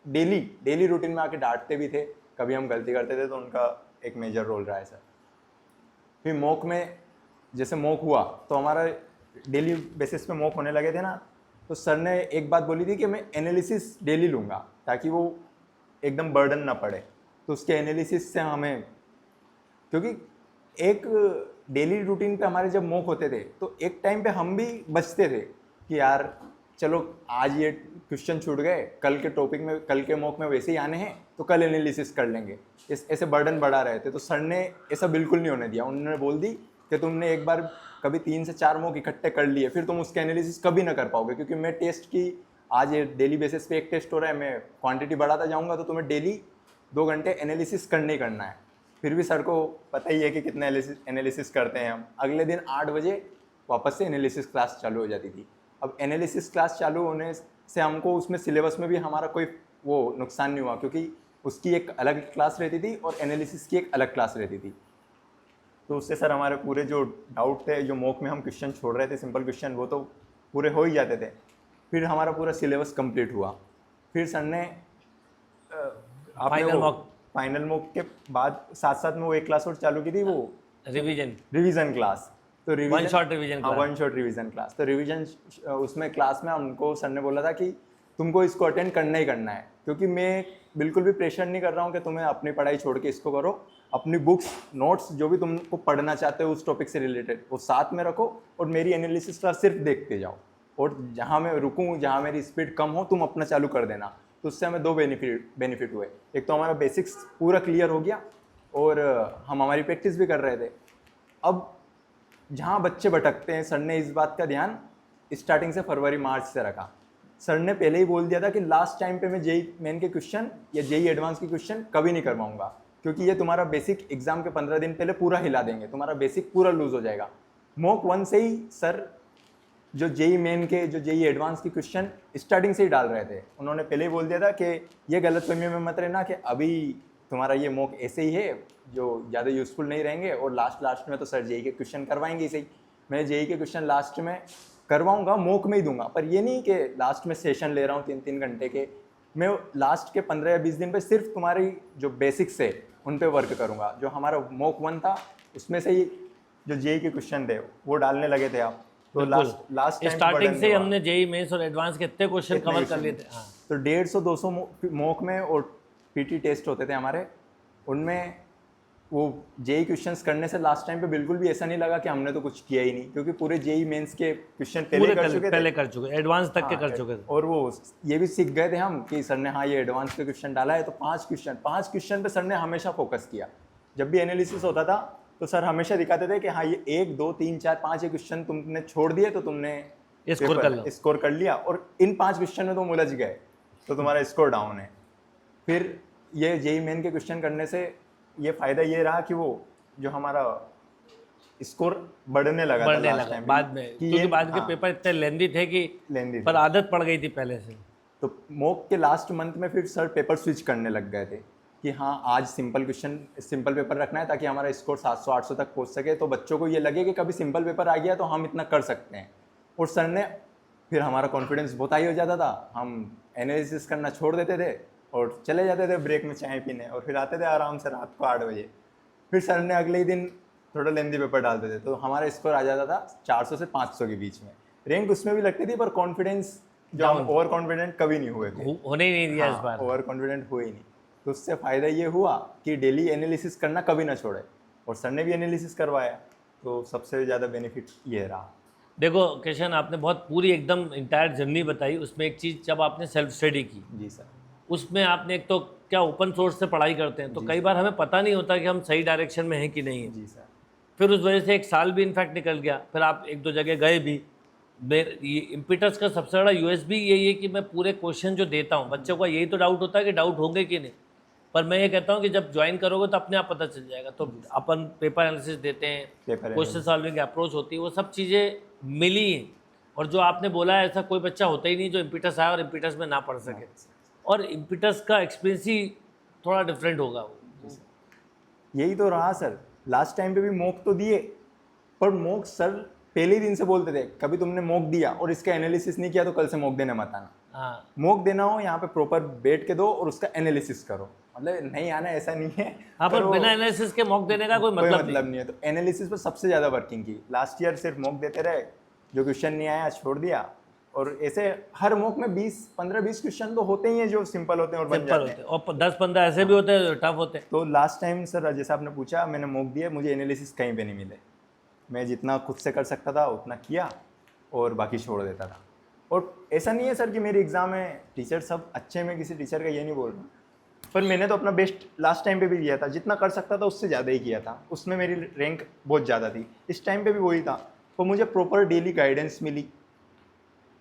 डेली रूटीन में आके डांटते भी थे, कभी हम गलती करते थे तो उनका एक मेजर रोल रहा है सर। फिर मॉक में, जैसे मॉक हुआ तो हमारा डेली बेसिस पे मॉक होने लगे थे ना, तो सर ने एक बात बोली थी कि मैं एनालिसिस डेली लूँगा ताकि वो एकदम बर्डन ना पड़े। तो उसके एनालिसिस से हमें, क्योंकि एक डेली रूटीन पे हमारे जब मॉक होते थे तो एक टाइम पे हम भी बचते थे कि यार चलो आज ये क्वेश्चन छूट गए, कल के टॉपिक में, कल के मॉक में वैसे ही आने हैं तो कल एनालिसिस कर लेंगे, ऐसे बर्डन बढ़ा रहे थे। तो सर ने ऐसा बिल्कुल नहीं होने दिया। उन्होंने बोल दी कि तुमने एक बार कभी 3 से 4 मॉक इकट्ठे कर लिए फिर तुम उसके एनालिसिस कभी ना कर पाओगे, क्योंकि मैं टेस्ट की आज ये डेली बेसिस पे एक टेस्ट हो रहा है, मैं क्वांटिटी बढ़ाता जाऊंगा तो तुम्हें डेली 2 घंटे एनालिसिस करना ही करना है। फिर भी सर को पता ही है कि कितना एनालिसिस करते हैं हम। अगले दिन 8 बजे वापस से एनालिसिस क्लास चालू हो जाती थी। अब एनालिसिस क्लास चालू होने से हमको उसमें सिलेबस में भी हमारा कोई वो नुकसान नहीं हुआ, क्योंकि उसकी एक अलग क्लास रहती थी और एनालिसिस की एक अलग क्लास रहती थी। तो उससे सर हमारे पूरे जो डाउट थे, जो मॉक में हम क्वेश्चन छोड़ रहे थे सिंपल क्वेश्चन, वो तो पूरे हो ही जाते थे। फिर हमारा पूरा सिलेबस कंप्लीट हुआ। फिर सर ने फाइनल मॉक के बाद साथ साथ में वो एक क्लास और चालू की थी, वो रिवीजन क्लास। तो one shot revision class. One shot revision class. तो रिवीजन उसमें क्लास में हमको सर ने बोला था कि तुमको इसको अटेंड करना ही करना है, क्योंकि मैं बिल्कुल भी प्रेशर नहीं कर रहा हूँ कि तुम्हें अपनी पढ़ाई छोड़ के इसको करो। अपनी बुक्स, नोट्स, जो भी तुमको पढ़ना चाहते हो उस टॉपिक से रिलेटेड, वो साथ में रखो और मेरी एनालिसिस क्लास सिर्फ देखते जाओ। और जहाँ मैं रुकूँ, जहाँ मेरी स्पीड कम हो, तुम अपना चालू कर देना। तो उससे हमें 2 बेनिफिट हुए। एक तो हमारा बेसिक्स पूरा क्लियर हो गया और हम हमारी प्रैक्टिस भी कर रहे थे। अब जहाँ बच्चे भटकते हैं, सर ने इस बात का ध्यान स्टार्टिंग से फरवरी मार्च से रखा। सर ने पहले ही बोल दिया था कि लास्ट टाइम पे मैं जेई मेन के क्वेश्चन या जेई एडवांस के क्वेश्चन कभी नहीं करवाऊंगा, क्योंकि ये तुम्हारा बेसिक एग्जाम के 15 दिन पहले पूरा हिला देंगे, तुम्हारा बेसिक पूरा लूज हो जाएगा। मॉक 1 से ही सर जो जेई मेन के, जो जेई एडवांस के क्वेश्चन स्टार्टिंग से ही डाल रहे थे। उन्होंने पहले ही बोल दिया था कि ये गलतफहमी में मत रहना कि अभी तुम्हारा ये मॉक ऐसे ही है, जो ज़्यादा यूजफुल नहीं रहेंगे, और लास्ट में तो सर जेई के क्वेश्चन करवाएंगे ही सही। मैं जेई के क्वेश्चन लास्ट में करवाऊंगा, मॉक में ही दूंगा, पर ये नहीं कि लास्ट में सेशन ले रहा हूँ 3-3 घंटे के। मैं लास्ट के 15 या 20 दिन पे सिर्फ तुम्हारी जो बेसिक्स है उन पे वर्क करूँगा। जो हमारा मॉक 1 था उसमें से ही जो जेई के क्वेश्चन थे वो डालने लगे थे आप। तो लास्ट स्टार्टिंग से हमने जेई मेंस और एडवांस के इतने क्वेश्चन कवर कर लिए थे। हाँ। तो 150-200 मॉक में और पीटी टेस्ट होते थे हमारे, उनमें वो जेई क्वेश्चंस करने से लास्ट टाइम पे बिल्कुल भी ऐसा नहीं लगा कि हमने तो कुछ किया ही नहीं, क्योंकि पूरे जेई मेंस के क्वेश्चन पहले कर चुके, एडवांस तक के कर चुके थे। और वो ये भी सीख गए थे हम कि सर ने हाँ ये एडवांस के क्वेश्चन डाला है, तो 5 क्वेश्चन पे सर ने हमेशा फोकस किया। जब भी एनालिसिस होता था तो सर हमेशा दिखाते थे कि हाँ ये 1, 2, 3, 4, 5 ये क्वेश्चन तुमने छोड़ दिए तो तुमने स्कोर कर लिया, और इन 5 क्वेश्चन में तुम उलझ गए तो तुम्हारा स्कोर डाउन है। फिर ये जेई मेन के क्वेश्चन करने से ये फ़ायदा ये रहा कि वो जो हमारा स्कोर बढ़ने लगा बाद में, क्योंकि बाद के पेपर इतने लेंदी थे कि पर आदत पड़ गई थी पहले से। तो मॉक के लास्ट मंथ में फिर सर पेपर स्विच करने लग गए थे कि हाँ आज सिंपल पेपर रखना है ताकि हमारा स्कोर 700-800 तक पहुँच सके, तो बच्चों को ये लगे कि कभी सिंपल पेपर आ गया तो हम इतना कर सकते हैं। और सर ने फिर हमारा कॉन्फिडेंस बहुत हाई हो जाता था, हम एनालिसिस करना छोड़ देते थे और चले जाते थे ब्रेक में चाय पीने, और फिर आते थे आराम से रात को 8 बजे। फिर सर ने अगले ही दिन थोड़ा लेंदी पेपर डाल देते, तो हमारा स्कोर आ जाता था 400 से 500 के बीच में। रैंक उसमें भी लगती थी, पर कॉन्फिडेंस जो हम ओवर कॉन्फिडेंट कभी नहीं हुए थे, होने ही नहीं दिया इस बार, ओवर कॉन्फिडेंट हुए ही नहीं। तो उससे फ़ायदा ये हुआ कि डेली एनालिसिस करना कभी ना छोड़े, और सर ने भी एनालिसिस करवाया, तो सबसे ज़्यादा बेनिफिट ये रहा। देखो किशन, आपने बहुत पूरी एकदम इंटायर जर्नी बताई। उसमें एक चीज़, जब आपने सेल्फ स्टडी की, जी सर, उसमें आपने एक तो क्या ओपन सोर्स से पढ़ाई करते हैं तो कई बार हमें पता नहीं होता कि हम सही डायरेक्शन में हैं कि नहीं है। जी सर। फिर उस वजह से 1 साल भी इनफैक्ट निकल गया, फिर आप 1-2 जगह गए भी। ये इम्पिटस का सबसे बड़ा यूएसपी यही है कि मैं पूरे क्वेश्चन जो देता हूँ, बच्चों का यही तो डाउट होता है कि डाउट होंगे कि नहीं, पर मैं ये कहता हूँ कि जब ज्वाइन करोगे तो अपने आप पता चल जाएगा। तो अपन पेपर एनालिसिस देते हैं, क्वेश्चन सॉल्विंग अप्रोच होती है, वो सब चीज़ें मिली हैं। और जो आपने बोला है, ऐसा कोई बच्चा होता ही नहीं जो इम्पिटस आए और इम्पिटस में ना पढ़ सके, और इम्पिटस का एक्सपीरियंस ही थोड़ा डिफरेंट होगा। यही तो रहा सर, लास्ट टाइम पे भी मॉक तो दिए, पर मॉक सर पहले ही दिन से बोलते थे कभी तुमने मॉक दिया और इसका एनालिसिस नहीं किया तो कल से मॉक देने मत आना। हाँ, मॉक देना हो यहाँ पे प्रॉपर बैठ के दो और उसका एनालिसिस करो, मतलब नहीं आना ऐसा नहीं है। हाँ, पर बिना एनालिसिस के मॉक देने का कोई मतलब नहीं है। तो एनालिसिस पर सबसे ज़्यादा वर्किंग की। लास्ट ईयर सिर्फ मॉक देते रहे, जो क्वेश्चन नहीं आया छोड़ दिया, और ऐसे हर मॉक में 15-20 क्वेश्चन तो होते ही हैं जो सिंपल होते हैं और बन जाते हैं, और 10-15 ऐसे भी होते हैं जो टफ होते हैं। तो लास्ट टाइम सर जैसा आपने पूछा, मैंने मॉक दिया, मुझे एनालिसिस कहीं पे नहीं मिले। मैं जितना खुद से कर सकता था उतना किया और बाकी छोड़ देता था। और ऐसा नहीं है सर कि मेरे एग्ज़ाम में टीचर सब अच्छे, में किसी टीचर का ये नहीं बोल रहा, पर मैंने तो अपना बेस्ट लास्ट टाइम पे भी दिया था, जितना कर सकता था उससे ज़्यादा ही किया था। उसमें मेरी रैंक बहुत ज़्यादा थी, इस टाइम पे भी वही था। तो मुझे प्रॉपर डेली गाइडेंस मिली,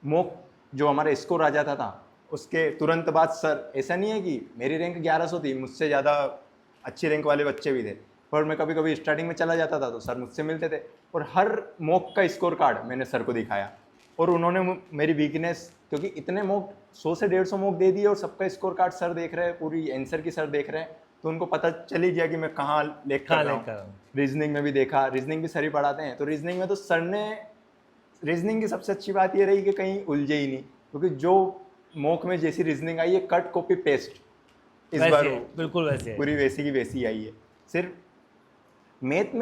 मॉक जो हमारा स्कोर आ जाता था उसके तुरंत बाद सर, ऐसा नहीं है कि मेरी रैंक 1100 थी, मुझसे ज़्यादा अच्छी रैंक वाले बच्चे भी थे, पर मैं कभी कभी स्टार्टिंग में चला जाता था तो सर मुझसे मिलते थे और हर मॉक का स्कोर कार्ड मैंने सर को दिखाया और उन्होंने मेरी वीकनेस, क्योंकि इतने मॉक 100 से 150 मॉक दे दिए और सबका स्कोर कार्ड सर देख रहे हैं, पूरी आंसर की सर देख रहे हैं, तो उनको पता चल ही गया कि मैं कहाँ लेक कर रहा हूँ। रीजनिंग में भी देखा, रीजनिंग भी सर ही पढ़ाते हैं, तो रीजनिंग में तो सर ने, रीजनिंग की सबसे अच्छी बात ये रही कि कहीं उलझे ही नहीं, क्योंकि जो मॉक में जैसी रीजनिंग आई है कट कॉपी पेस्ट इस बार बिल्कुल वैसे है। पूरी वैसी की वैसी आई है। सिर्फ मैथ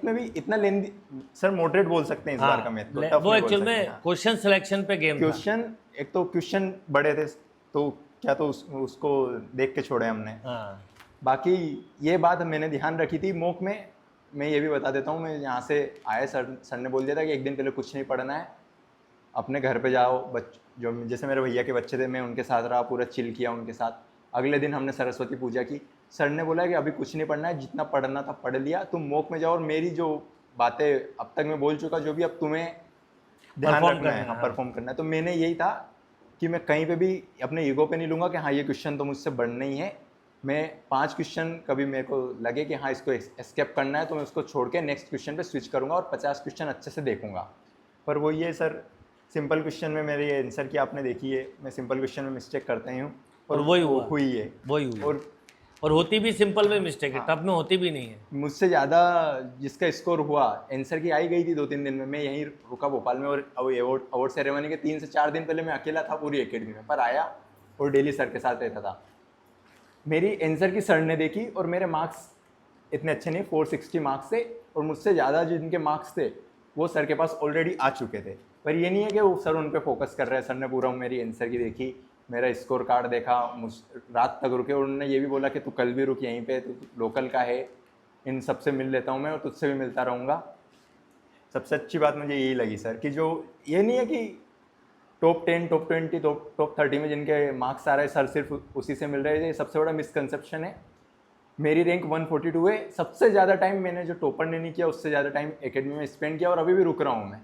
में भी इतना लेंदी सर, मॉडरेट बोल सकते हैं इस बार का मैथ को, वो एक्चुअल में क्वेश्चन सिलेक्शन पे गेम था। क्वेश्चन, एक तो क्वेश्चन बड़े थे तो क्या, तो उसको देख के छोड़े हमने। बाकी ये बात मैंने ध्यान रखी थी मॉक में। मैं ये भी बता देता हूँ, मैं यहाँ से आया, सर ने बोल दिया था कि एक दिन पहले कुछ नहीं पढ़ना है, अपने घर पे जाओ, जो जैसे मेरे भैया के बच्चे थे मैं उनके साथ रहा, पूरा चिल किया उनके साथ। अगले दिन हमने सरस्वती पूजा की। सर ने बोला कि अभी कुछ नहीं पढ़ना है, जितना पढ़ना था पढ़ लिया, तुम मॉक में जाओ और मेरी जो बातें अब तक मैं बोल चुका, जो भी अब तुम्हें ध्यान रखना है, परफॉर्म करना है। तो मैंने यही था कि मैं कहीं पे भी अपने ईगो पे नहीं लूँगा कि हाँ ये क्वेश्चन तो मुझसे बढ़ना ही है। मैं 5 क्वेश्चन कभी मेरे को लगे कि हाँ इसको एस्केप करना है तो मैं उसको छोड़ के नेक्स्ट क्वेश्चन पे स्विच करूँगा और 50 क्वेश्चन अच्छे से देखूँगा। पर वो ये सर, सिंपल क्वेश्चन में मेरी आंसर की आपने देखी है, मैं सिंपल क्वेश्चन में मिस्टेक करते ही हूँ और वही हुई है, वही हुई। और होती भी सिंपल में मिस्टेक है, टफ में होती भी नहीं है। मुझसे ज़्यादा जिसका स्कोर हुआ, आंसर की आई गई थी 2-3 दिन में, मैं यहीं रुका भोपाल में, और अवार्ड सेरेमनी के 3 से 4 दिन पहले मैं अकेला था पूरी एकेडमी में, पर आया और डेली सर के साथ रहता था। मेरी आंसर की सर ने देखी और मेरे मार्क्स इतने अच्छे नहीं, 460 मार्क्स थे, और मुझसे ज़्यादा जिनके मार्क्स थे वो सर के पास ऑलरेडी आ चुके थे। पर ये नहीं है कि वो सर उन पर फोकस कर रहे हैं। सर ने पूरा मेरी आंसर की देखी, मेरा स्कोर कार्ड देखा, रात तक रुके, और उन्होंने ये भी बोला कि तू कल भी रुक यहीं पे, तू लोकल का है, इन सबसे मिल लेता हूँ मैं और तुझसे भी मिलता रहूँगा। सबसे अच्छी बात मुझे यही लगी सर, कि जो ये नहीं है कि टॉप 10, टॉप 20, टॉप 30 में जिनके मार्क्स आ रहे हैं सर सिर्फ उसी से मिल रहे हैं, ये सबसे बड़ा मिसकंसेप्शन है। मेरी रैंक 142 है, सबसे ज़्यादा टाइम मैंने जो टॉपर ने नहीं किया उससे ज़्यादा टाइम एकेडमी में स्पेंड किया, और अभी भी रुक रहा हूँ मैं।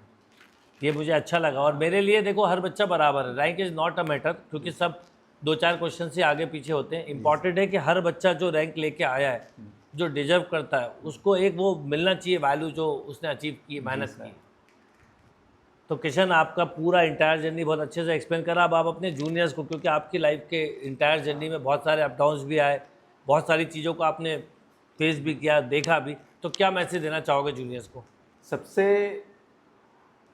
ये मुझे अच्छा लगा। और मेरे लिए देखो, हर बच्चा बराबर है, rank is not a matter, क्योंकि सब 2-4 क्वेश्चन से आगे पीछे होते हैं। इंपॉर्टेंट है कि हर बच्चा जो रैंक लेके आया है, जो डिजर्व करता है, उसको एक वो मिलना चाहिए वैल्यू जो उसने अचीव की, मेहनत की। तो किशन, आपका पूरा इंटायर जर्नी बहुत अच्छे से एक्सप्लेन करा। अब आप अपने जूनियर्स को, क्योंकि आपकी लाइफ के इंटायर जर्नी में बहुत सारे अप डाउन्स भी आए, बहुत सारी चीज़ों को आपने फेस भी किया, देखा भी, तो क्या मैसेज देना चाहोगे जूनियर्स को? सबसे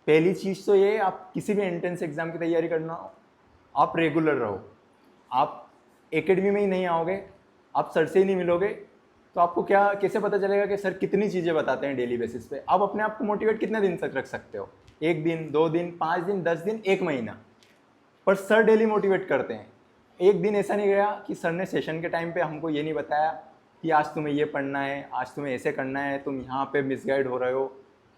पहली चीज़ तो ये, आप किसी भी एंट्रेंस एग्ज़ाम की तैयारी करना हो, आप रेगुलर रहो। आप एकेडमी में ही नहीं आओगे, आप सर से ही नहीं मिलोगे, तो आपको क्या कैसे पता चलेगा कि सर कितनी चीज़ें बताते हैं डेली बेसिस पे? आप अपने आप को मोटिवेट कितने दिन तक रख सकते हो? 1 दिन, 2 दिन, 5 दिन, 10 दिन, 1 महीना। पर सर डेली मोटिवेट करते हैं। एक दिन ऐसा नहीं गया कि सर ने सेशन के टाइम पे हमको ये नहीं बताया कि आज तुम्हें ये पढ़ना है, आज तुम्हें ऐसे करना है, तुम यहाँ पे मिसगाइड हो रहे हो,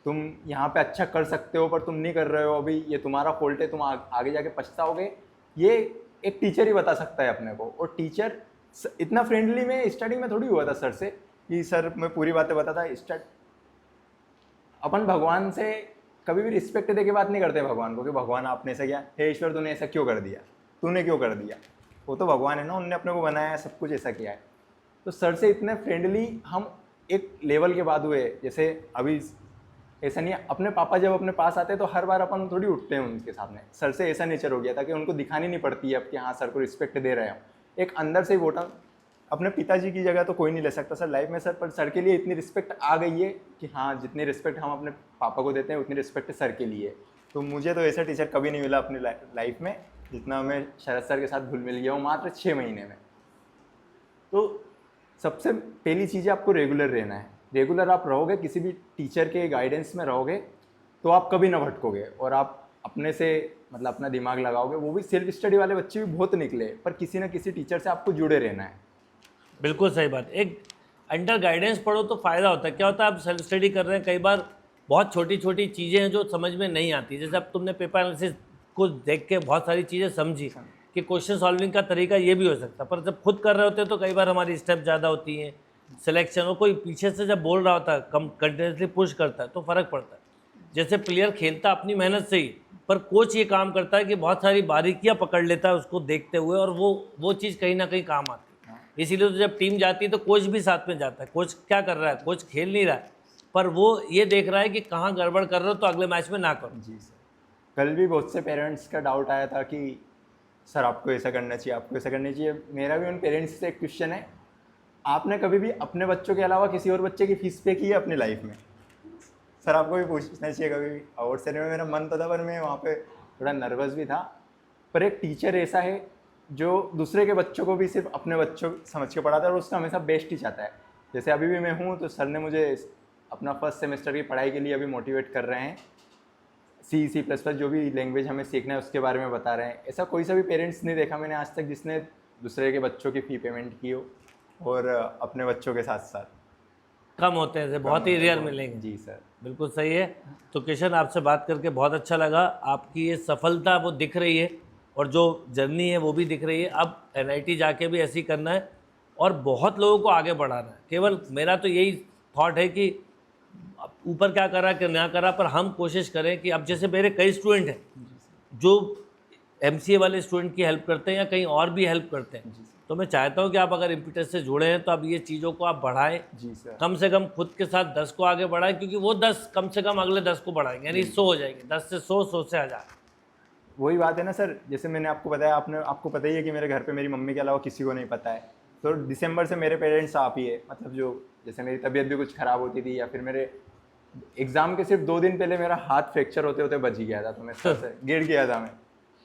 तुम यहाँ पे अच्छा कर सकते हो पर तुम नहीं कर रहे हो, अभी ये तुम्हारा फॉल्ट है, तुम आगे जाके पछताओगे। ये एक टीचर ही बता सकता है अपने को। और टीचर इतना फ्रेंडली में स्टार्टिंग में थोड़ी हुआ था सर से कि सर मैं पूरी बातें बताता। अपन भगवान से कभी भी रिस्पेक्ट दे के बात नहीं करते भगवान को कि भगवान आपने ऐसा किया, हे ईश्वर तूने ऐसा क्यों कर दिया, तूने क्यों कर दिया। वो तो भगवान है ना, उनने अपने को बनाया है, सब कुछ ऐसा किया है। तो सर से इतने फ्रेंडली हम एक लेवल के बाद हुए। जैसे अभी ऐसा नहीं है, अपने पापा जब अपने पास आते हैं तो हर बार अपन थोड़ी उठते हैं उनके सामने। सर से ऐसा नेचर हो गया था कि उनको दिखानी नहीं पड़ती है अब कि हाँ सर को रिस्पेक्ट दे रहे हो, एक अंदर से ही वोटा। अपने पिताजी की जगह तो कोई नहीं ले सकता सर लाइफ में सर, पर सर के लिए इतनी रिस्पेक्ट आ गई है कि हाँ जितनी रिस्पेक्ट हम अपने पापा को देते हैं उतनी रिस्पेक्ट सर के लिए। तो मुझे तो ऐसा टीचर कभी नहीं मिला अपनी लाइफ में जितना मैं शरद सर के साथ घुल मिल गया हूँ मात्र 6 महीने में। तो सबसे पहली चीज़ आपको रेगुलर रहना है। रेगुलर आप रहोगे, किसी भी टीचर के गाइडेंस में रहोगे तो आप कभी ना भटकोगे और आप अपने से मतलब अपना दिमाग लगाओगे। वो भी सेल्फ स्टडी वाले बच्चे भी बहुत निकले, पर किसी ना किसी टीचर से आपको जुड़े रहना है। बिल्कुल सही बात। एक अंडर गाइडेंस पढ़ो तो फ़ायदा होता है। क्या होता है, आप सेल्फ स्टडी कर रहे हैं, कई बार बहुत छोटी छोटी चीज़ें हैं जो समझ में नहीं आती। जैसे अब तुमने पेपर एनालिसिस को देख के बहुत सारी चीज़ें समझी कि क्वेश्चन सॉल्विंग का तरीका ये भी हो सकता है, पर जब खुद कर रहे होते हैं तो कई बार हमारी स्टेप ज़्यादा होती हैं, सिलेक्शन, और कोई पीछे से जब बोल रहा होता है, कंटिन्यूसली पुश करता है तो फ़र्क पड़ता है। जैसे प्लेयर खेलता अपनी मेहनत से ही, पर कोच ये काम करता है कि बहुत सारी बारीकियां पकड़ लेता है उसको देखते हुए, और वो चीज़ कहीं ना कहीं काम आती है। इसीलिए तो जब टीम जाती है तो कोच भी साथ में जाता है। कोच क्या कर रहा है, कोच खेल नहीं रहा है, पर वो ये देख रहा है कि कहाँ गड़बड़ कर रहे हो तो अगले मैच में ना करो। जी सर, कल भी बहुत से पेरेंट्स का डाउट आया था कि सर आपको ऐसा करना चाहिए, आपको ऐसा करना चाहिए। मेरा भी उन पेरेंट्स से एक क्वेश्चन है, आपने कभी भी अपने बच्चों के अलावा किसी और बच्चे की फीस पे की है अपनी लाइफ में? सर आपको भी पूछना चाहिए कभी भी। अवार्ड सेरेमनी में मेरा मन तो था, पर मैं वहाँ पे थोड़ा नर्वस भी था। पर एक टीचर ऐसा है जो दूसरे के बच्चों को भी सिर्फ अपने बच्चों समझ के पढ़ाता है और उसका हमेशा बेस्ट ही चाहता है। जैसे अभी भी मैं हूँ तो सर ने मुझे अपना फर्स्ट सेमेस्टर की पढ़ाई के लिए अभी मोटिवेट कर रहे हैं। C++ जो भी लैंग्वेज हमें सीखना है उसके बारे में बता रहे हैं। ऐसा कोई सा भी पेरेंट्स नहीं देखा मैंने आज तक जिसने दूसरे के बच्चों की फ़ी पेमेंट की हो, और अपने बच्चों के साथ साथ। कम होते हैं, बहुत ही रेयर मिलेंगे। जी सर। बिल्कुल सही है। तो किशन, आपसे बात करके बहुत अच्छा लगा। आपकी ये सफलता वो दिख रही है और जो जर्नी है वो भी दिख रही है। अब NIT जाके भी ऐसे ही करना है और बहुत लोगों को आगे बढ़ाना है। केवल मेरा तो यही थॉट है कि ऊपर क्या करा कि ना करा, पर हम कोशिश करें कि अब जैसे मेरे कई स्टूडेंट हैं जो MCA वाले स्टूडेंट की हेल्प करते हैं या कहीं और भी हेल्प करते हैं, तो मैं चाहता हूं कि आप अगर इम्पिटस से जुड़े हैं तो अब ये चीज़ों को आप बढ़ाएं। जी सर। कम से कम खुद के साथ 10 को आगे बढ़ाएं, क्योंकि वो 10 कम से कम अगले 10 को बढ़ाएंगे, यानी 100 हो जाएंगे। 10 से 100, 100 से 1000। वही बात है ना सर, जैसे मैंने आपको बताया, आपको पता ही है कि मेरे घर पे मेरी मम्मी के अलावा किसी को नहीं पता है। तो दिसंबर से मेरे पेरेंट्स आप ही है। मतलब जो जैसे मेरी तबीयत भी कुछ ख़राब होती थी या फिर मेरे एग्ज़ाम के सिर्फ 2 दिन पहले मेरा हाथ फ्रैक्चर होते होते बच ही गया था, तो मैं सर से गिर गया था मैं।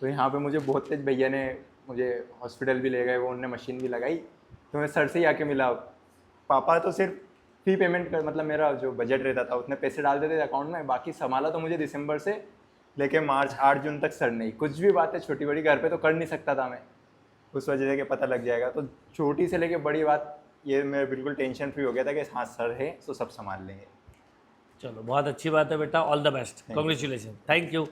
तो यहाँ पे मुझे बहुत तेज भैया ने मुझे हॉस्पिटल भी ले गए, वो उनने मशीन भी लगाई। तो मैं सर से ही आके मिला। पापा तो सिर्फ फ़ी पेमेंट कर, मतलब मेरा जो बजट रहता था उतने पैसे डाल देते थे अकाउंट में, बाकी संभाला तो मुझे दिसंबर से लेके मार्च 8 जून तक सर नहीं। कुछ भी बातें छोटी बड़ी घर पे तो कर नहीं सकता था मैं, उस वजह से कि पता लग जाएगा। तो छोटी से लेके बड़ी बात ये मैं बिल्कुल टेंशन फ्री हो गया था कि हाँ सर है तो सब संभाल लेंगे। चलो, बहुत अच्छी बात है बेटा। All the best, congratulation, thank you.